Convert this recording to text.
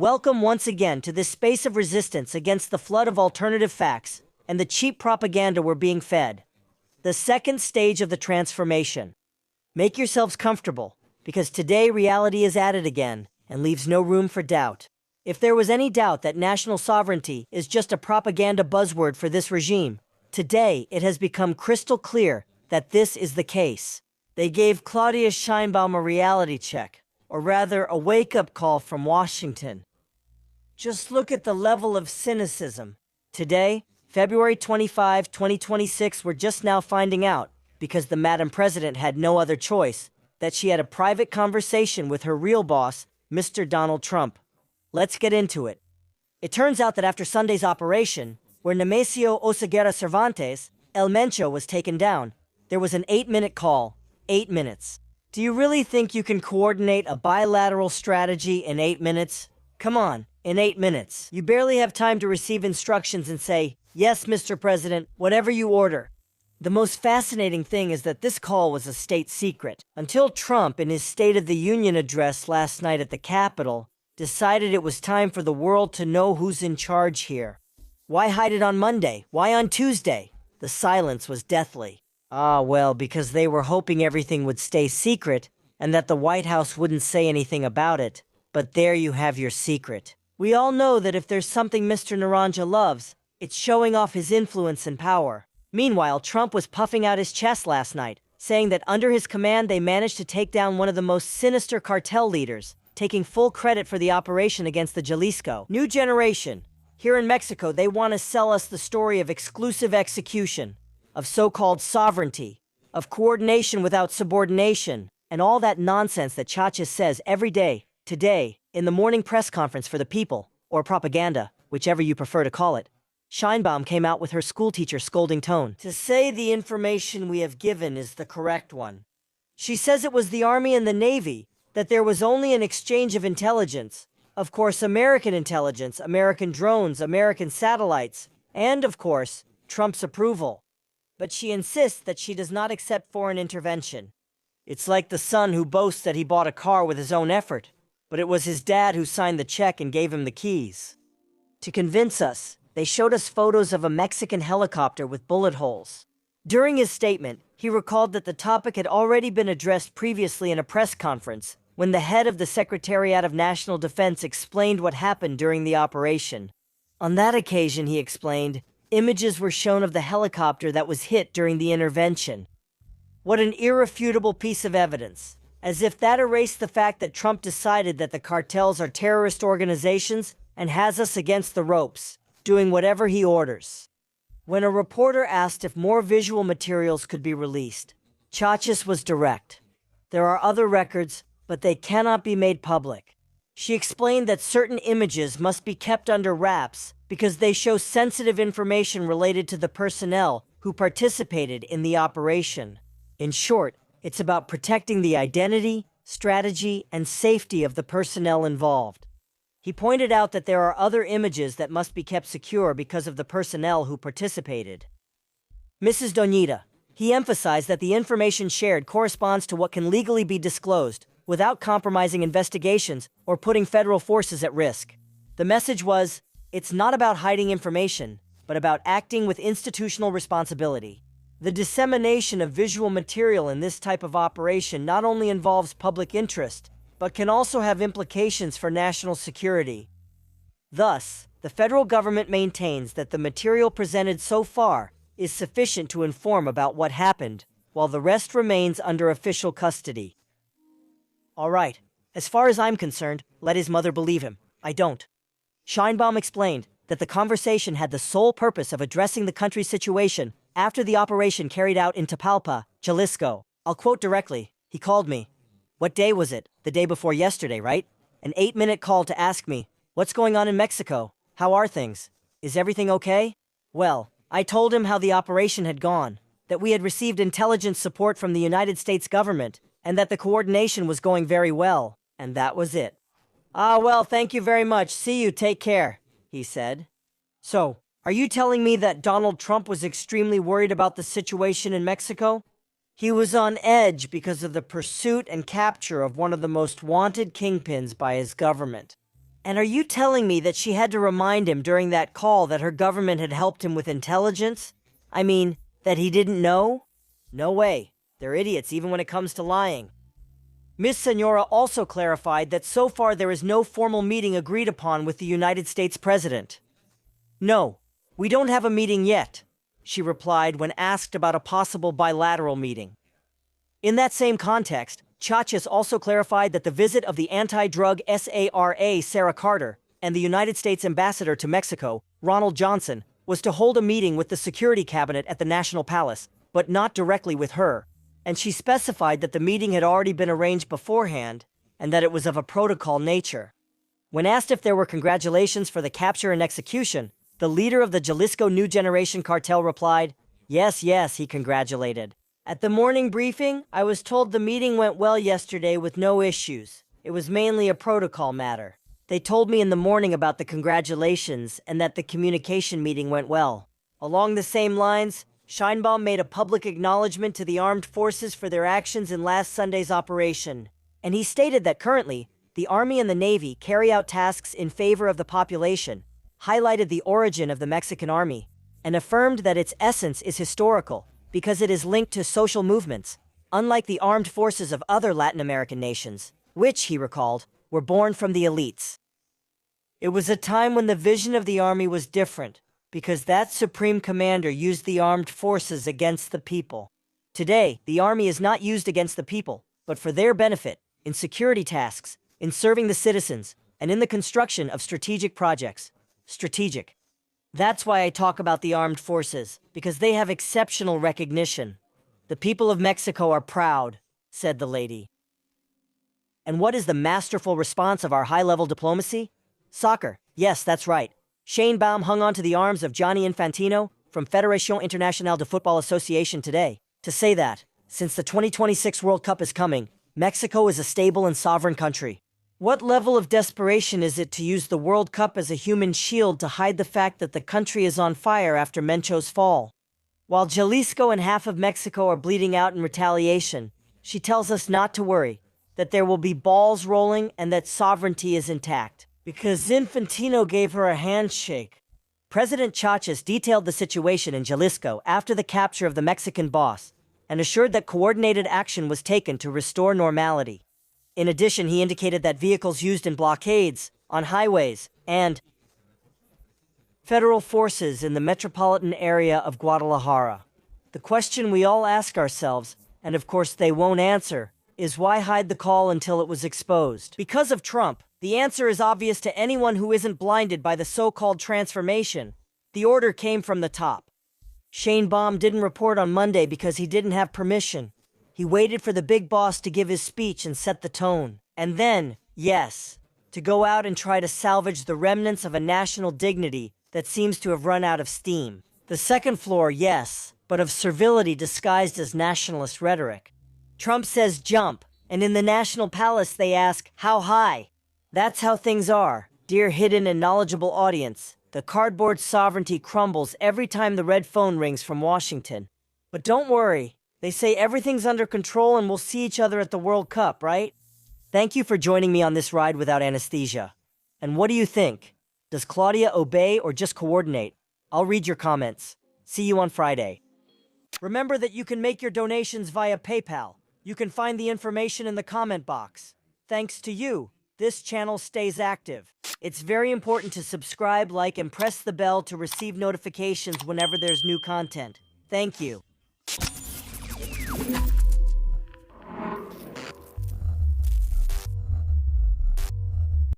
Welcome once again to this space of resistance against the flood of alternative facts and the cheap propaganda we're being fed. The second stage of the transformation. Make yourselves comfortable, because today reality is at it again and leaves no room for doubt. If there was any doubt that national sovereignty is just a propaganda buzzword for this regime, today it has become crystal clear that this is the case. They gave Claudia Sheinbaum a reality check, or rather a wake-up call from Washington. Just look at the level of cynicism. Today, February 25, 2026, we're just now finding out, because the Madam President had no other choice, that she had a private conversation with her real boss, Mr. Donald Trump. Let's get into it. It turns out that after Sunday's operation, where Nemesio Oseguera Cervantes, El Mencho, was taken down, there was an 8-minute call. 8 minutes. Do you really think you can coordinate a bilateral strategy in 8 minutes? Come on, in 8 minutes. You barely have time to receive instructions and say, "Yes, Mr. President, whatever you order." The most fascinating thing is that this call was a state secret, until Trump, in his State of the Union address last night at the Capitol, decided it was time for the world to know who's in charge here. Why hide it on Monday? Why on Tuesday? The silence was deathly. Well, because they were hoping everything would stay secret and that the White House wouldn't say anything about it. But there you have your secret. We all know that if there's something Mr. Naranja loves, it's showing off his influence and power. Meanwhile, Trump was puffing out his chest last night, saying that under his command they managed to take down one of the most sinister cartel leaders, taking full credit for the operation against the Jalisco New Generation. Here in Mexico, they want to sell us the story of exclusive execution, of so-called sovereignty, of coordination without subordination, and all that nonsense that Chacha says every day, today, in the morning press conference for the people, or propaganda, whichever you prefer to call it. Sheinbaum came out with her schoolteacher scolding tone to say the information we have given is the correct one. She says it was the Army and the Navy, that there was only an exchange of intelligence, of course American intelligence, American drones, American satellites, and of course, Trump's approval. But she insists that she does not accept foreign intervention. It's like the son who boasts that he bought a car with his own effort, but it was his dad who signed the check and gave him the keys. To convince us, they showed us photos of a Mexican helicopter with bullet holes. During his statement, he recalled that the topic had already been addressed previously in a press conference, when the head of the Secretariat of National Defense explained what happened during the operation. On that occasion, he explained, images were shown of the helicopter that was hit during the intervention. What an irrefutable piece of evidence. As if that erased the fact that Trump decided that the cartels are terrorist organizations and has us against the ropes, doing whatever he orders. When a reporter asked if more visual materials could be released, Chachis was direct. There are other records, but they cannot be made public. She explained that certain images must be kept under wraps because they show sensitive information related to the personnel who participated in the operation. In short, it's about protecting the identity, strategy, and safety of the personnel involved. He pointed out that there are other images that must be kept secure because of the personnel who participated. Mrs. Doñita, he emphasized that the information shared corresponds to what can legally be disclosed, without compromising investigations or putting federal forces at risk. The message was, it's not about hiding information, but about acting with institutional responsibility. The dissemination of visual material in this type of operation not only involves public interest, but can also have implications for national security. Thus, the federal government maintains that the material presented so far is sufficient to inform about what happened, while the rest remains under official custody. All right, as far as I'm concerned, let his mother believe him. I don't. Sheinbaum explained that the conversation had the sole purpose of addressing the country's situation after the operation carried out in Tapalpa, Jalisco. I'll quote directly, he called me. What day was it? The day before yesterday, right? An 8-minute call to ask me, what's going on in Mexico? How are things? Is everything okay? Well, I told him how the operation had gone, that we had received intelligence support from the United States government, and that the coordination was going very well, and that was it. Well, thank you very much. See you, take care, he said. So, are you telling me that Donald Trump was extremely worried about the situation in Mexico? He was on edge because of the pursuit and capture of one of the most wanted kingpins by his government. And are you telling me that she had to remind him during that call that her government had helped him with intelligence? I mean, that he didn't know? No way. They're idiots even when it comes to lying. Miss Senora also clarified that so far there is no formal meeting agreed upon with the United States President. No, we don't have a meeting yet, she replied when asked about a possible bilateral meeting. In that same context, Chachas also clarified that the visit of the anti-drug SARA Sarah Carter and the United States ambassador to Mexico, Ronald Johnson, was to hold a meeting with the security cabinet at the National Palace, but not directly with her, and she specified that the meeting had already been arranged beforehand and that it was of a protocol nature. When asked if there were congratulations for the capture and execution, the leader of the Jalisco New Generation cartel replied, "Yes, yes," he congratulated. "At the morning briefing, I was told the meeting went well yesterday with no issues. It was mainly a protocol matter. They told me in the morning about the congratulations and that the communication meeting went well." Along the same lines, Scheinbaum made a public acknowledgement to the armed forces for their actions in last Sunday's operation, and he stated that currently, the Army and the Navy carry out tasks in favor of the population, highlighted the origin of the Mexican Army, and affirmed that its essence is historical because it is linked to social movements, unlike the armed forces of other Latin American nations, which, he recalled, were born from the elites. It was a time when the vision of the army was different, because that supreme commander used the armed forces against the people. Today, the army is not used against the people, but for their benefit, in security tasks, in serving the citizens, and in the construction of strategic projects. Strategic. That's why I talk about the armed forces, because they have exceptional recognition. The people of Mexico are proud, said the lady. And what is the masterful response of our high-level diplomacy? Soccer. Yes, that's right. Scheinbaum hung on to the arms of Gianni Infantino from Federación Internacional de Football Association today to say that, since the 2026 World Cup is coming, Mexico is a stable and sovereign country. What level of desperation is it to use the World Cup as a human shield to hide the fact that the country is on fire after Mencho's fall? While Jalisco and half of Mexico are bleeding out in retaliation, she tells us not to worry, that there will be balls rolling and that sovereignty is intact, because Infantino gave her a handshake. President Chachas detailed the situation in Jalisco after the capture of the Mexican boss and assured that coordinated action was taken to restore normality. In addition, he indicated that vehicles used in blockades, on highways, and federal forces in the metropolitan area of Guadalajara. The question we all ask ourselves, and of course they won't answer, is why hide the call until it was exposed? Because of Trump. The answer is obvious to anyone who isn't blinded by the so-called transformation. The order came from the top. Scheinbaum didn't report on Monday because he didn't have permission. He waited for the big boss to give his speech and set the tone. And then, yes, to go out and try to salvage the remnants of a national dignity that seems to have run out of steam. The second floor, yes, but of servility disguised as nationalist rhetoric. Trump says jump, and in the National Palace they ask, how high? That's how things are, dear hidden and knowledgeable audience. The cardboard sovereignty crumbles every time the red phone rings from Washington. But don't worry, they say everything's under control and we'll see each other at the World Cup, right? Thank you for joining me on this ride without anesthesia. And what do you think? Does Claudia obey or just coordinate? I'll read your comments. See you on Friday. Remember that you can make your donations via PayPal. You can find the information in the comment box. Thanks to you, this channel stays active. It's very important to subscribe, like, and press the bell to receive notifications whenever there's new content. Thank you.